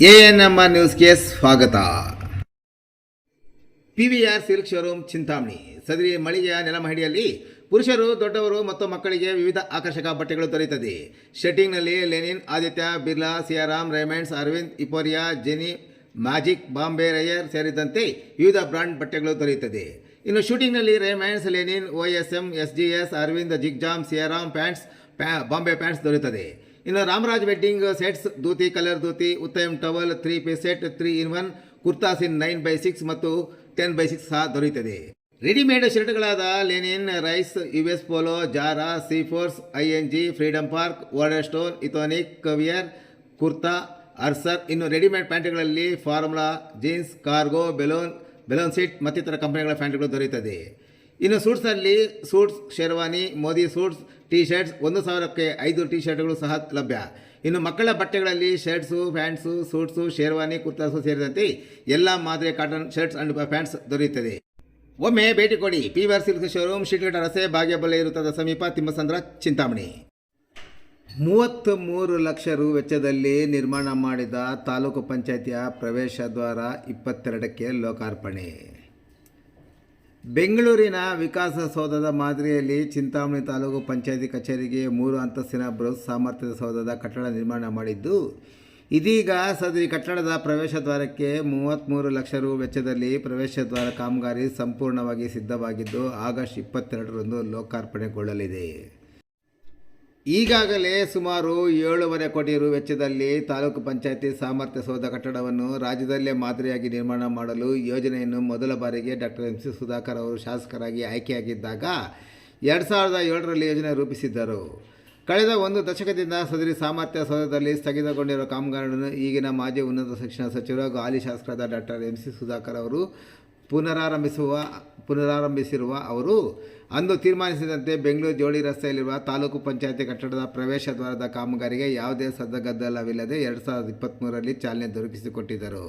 ANMR ನ್ಯೂಸ್ಗೆ ಸ್ವಾಗತ. PVR silk showroom Chintamani. ಸದರಿ ಮಳಿಗೆಯ ನೆಲಮಹಡಿಯಲ್ಲಿ ಪುರುಷರು, ದೊಡ್ಡವರು ಮತ್ತು ಮಕ್ಕಳಿಗೆ ವಿವಿಧ ಆಕರ್ಷಕ ಬಟ್ಟೆಗಳು ದೊರೆಯುತ್ತದೆ. ಶರ್ಟಿಂಗ್ನಲ್ಲಿ linen, Aditya Birla, Siyaram, Raymonds, Arvind, Euphoria, ಜೆನಿ, ಮ್ಯಾಜಿಕ್, ಬಾಂಬೆ ರೈಯರ್ ಸೇರಿದಂತೆ ವಿವಿಧ ಬ್ರಾಂಡ್ ಬಟ್ಟೆಗಳು ದೊರೆಯುತ್ತದೆ. ಇನ್ನು ಶೂಟಿಂಗ್ನಲ್ಲಿ Raymonds, linen, OSM, SGS, Arvind, ಜಿಗ್ಜಾಮ್, ಸಿಯಾರಾಮ್ ಪ್ಯಾಂಟ್ಸ್, ಬಾಂಬೆ ಪ್ಯಾಂಟ್ಸ್ ದೊರೆಯುತ್ತದೆ. ಇನ್ನು Ramraj wedding sets, dhoti, colour dhoti, Uttam towel, 3 piece set, 3-in-1 kurtas in 9x6 ಮತ್ತು 10x6 ಸಹ ದೊರೆಯುತ್ತದೆ. ರೆಡಿಮೇಡ್ ಶರ್ಟ್ಗಳಾದ ಲೆನಿನ್, ರೈಸ್, US ಪೋಲೋ, ಜಾರಾ, ಸೀಫೋರ್ಸ್, ING, ಫ್ರೀಡಮ್ ಪಾರ್ಕ್, ವಾರ್ಡರ್ ಸ್ಟೋನ್, ಇಥೋನಿಕ್, ಕವಿಯರ್, ಕುರ್ತಾ, ಅರ್ಸರ್. ಇನ್ನು ರೆಡಿಮೇಡ್ ಪ್ಯಾಂಟ್ಗಳಲ್ಲಿ formula, jeans, cargo, balloon seat ಮತ್ತಿತರ ಕಂಪನಿಗಳ ಪ್ಯಾಂಟ್ಗಳು ದೊರೆಯುತ್ತದೆ. ಇನ್ನು ಸೂಟ್ಸ್ನಲ್ಲಿ suits, sherwani, Modi suits, T shirts 1,000ಕ್ಕೆ 5 ಟಿ ಶರ್ಟ್ಗಳು ಸಹ ಲಭ್ಯ. ಇನ್ನು ಮಕ್ಕಳ ಬಟ್ಟೆಗಳಲ್ಲಿ shirts, pants, suits, sherwani, kurtas ಸೇರಿದಂತೆ ಎಲ್ಲ ಮಾದರಿಯ ಕಾಟನ್ ಶರ್ಟ್ಸ್ ಅಂಡ್ ಪ್ಯಾಂಟ್ಸ್ ದೊರೆಯುತ್ತದೆ. ಒಮ್ಮೆ ಭೇಟಿ ಕೊಡಿ. ಪಿವಿಆರ್ ಸಿಲ್ಕ್ ಶೋರೂಮ್, ಶಿಡ್ಲಘಟ್ಟ ರಸ್ತೆ, ಭಾಗ್ಯಬಲ್ಲೆ ಇರುತ್ತದ ಸಮೀಪ, ತಿಮ್ಮಸಂದ್ರ, ಚಿಂತಾಮಣಿ. 33 ಲಕ್ಷ ರು ವೆಚ್ಚದಲ್ಲಿ ನಿರ್ಮಾಣ ಮಾಡಿದ ತಾಲೂಕು ಪಂಚಾಯಿತಿಯ ಪ್ರವೇಶ ದ್ವಾರ 22ಕ್ಕೆ ಲೋಕಾರ್ಪಣೆ. ಬೆಂಗಳೂರಿನ ವಿಕಾಸಸೌಧದ ಮಾದರಿಯಲ್ಲಿ ಚಿಂತಾಮಣಿ ತಾಲೂಕು ಪಂಚಾಯಿತಿ ಕಚೇರಿಗೆ 3 ಅಂತಸ್ತಿನ ಬೃಹತ್ ಸಾಮರ್ಥ್ಯದ ಸೌಧದ ಕಟ್ಟಡ ನಿರ್ಮಾಣ ಮಾಡಿದ್ದು, ಇದೀಗ ಸದರಿ ಕಟ್ಟಡದ ಪ್ರವೇಶ ದ್ವಾರಕ್ಕೆ 33 ಲಕ್ಷ ರು ವೆಚ್ಚದಲ್ಲಿ ಪ್ರವೇಶ ದ್ವಾರ ಕಾಮಗಾರಿ ಸಂಪೂರ್ಣವಾಗಿ ಸಿದ್ಧವಾಗಿದ್ದು, ಆಗಸ್ಟ್ 22ರಂದು ಲೋಕಾರ್ಪಣೆಗೊಳ್ಳಲಿದೆ. ಈಗಾಗಲೇ ಸುಮಾರು 7.5 ಕೋಟಿ ರು ವೆಚ್ಚದಲ್ಲಿ ತಾಲೂಕು ಪಂಚಾಯಿತಿ ಸಾಮರ್ಥ್ಯ ಸೌಧ ಕಟ್ಟಡವನ್ನು ರಾಜ್ಯದಲ್ಲೇ ಮಾದರಿಯಾಗಿ ನಿರ್ಮಾಣ ಮಾಡಲು ಯೋಜನೆಯನ್ನು ಮೊದಲ ಬಾರಿಗೆ ಡಾಕ್ಟರ್ MC ಸುಧಾಕರ್ ಅವರು ಶಾಸಕರಾಗಿ ಆಯ್ಕೆಯಾಗಿದ್ದಾಗ 2007ರಲ್ಲಿ ಯೋಜನೆ ರೂಪಿಸಿದ್ದರು. ಕಳೆದ 1 ದಶಕದಿಂದ ಸದರಿ ಸಾಮರ್ಥ್ಯ ಸೌಧದಲ್ಲಿ ಸ್ಥಗಿತಗೊಂಡಿರುವ ಕಾಮಗಾರಿಯನ್ನು ಈಗಿನ ಮಾಜಿ ಉನ್ನತ ಶಿಕ್ಷಣ ಸಚಿವರು ಹಾಗೂ ಹಾಲಿ ಶಾಸಕರಾದ ಡಾಕ್ಟರ್ MC ಸುಧಾಕರ್ ಅವರು ಪುನರಾರಂಭಿಸಿರುವ ಅವರು ಅಂದು ತೀರ್ಮಾನಿಸಿದಂತೆ ಬೆಂಗಳೂರು ಜೋಡಿ ರಸ್ತೆಯಲ್ಲಿರುವ ತಾಲೂಕು ಪಂಚಾಯಿತಿ ಕಟ್ಟಡದ ಪ್ರವೇಶ ದ್ವಾರದ ಕಾಮಗಾರಿಗೆ ಯಾವುದೇ ಸದ್ದಗದ್ದಲವಿಲ್ಲದೆ 2023ರಲ್ಲಿ ಚಾಲನೆ ದೊರಕಿಸಿಕೊಟ್ಟಿದ್ದರು.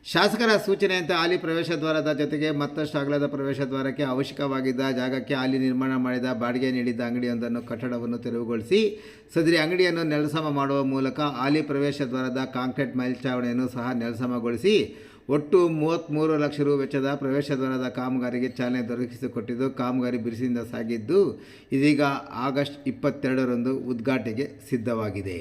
ಶಾಸಕರ ಸೂಚನೆಯಂತೆ ಹಾಲಿ ಪ್ರವೇಶ ದ್ವಾರದ ಜೊತೆಗೆ ಮತ್ತಷ್ಟು ಅಗಲದ ಪ್ರವೇಶ ದ್ವಾರಕ್ಕೆ ಅವಶ್ಯಕವಾಗಿದ್ದ ಜಾಗಕ್ಕೆ ಹಾಲಿ ನಿರ್ಮಾಣ ಮಾಡಿದ ಬಾಡಿಗೆ ನೀಡಿದ್ದ ಅಂಗಡಿಯೊಂದನ್ನು ಕಟ್ಟಡವನ್ನು ತೆರವುಗೊಳಿಸಿ ಸದರಿ ಅಂಗಡಿಯನ್ನು ನೆಲಸಮ ಮಾಡುವ ಮೂಲಕ ಹಾಲಿ ಪ್ರವೇಶ ದ್ವಾರದ ಕಾಂಕ್ರೀಟ್ ಮೇಲ್ಛಾವಣಿಯನ್ನು ಸಹ ನೆಲಸಮಗೊಳಿಸಿ ಒಟ್ಟು 33 ಲಕ್ಷ ರು ವೆಚ್ಚದ ಪ್ರವೇಶ ದ್ವಾರದ ಕಾಮಗಾರಿಗೆ ಚಾಲನೆ ದೊರಕಿಸಿಕೊಟ್ಟಿದ್ದು, ಕಾಮಗಾರಿ ಬಿರುಸಿನಿಂದ ಸಾಗಿದ್ದು, ಇದೀಗ ಆಗಸ್ಟ್ 22ರಂದು ಉದ್ಘಾಟನೆಗೆ ಸಿದ್ಧವಾಗಿದೆ.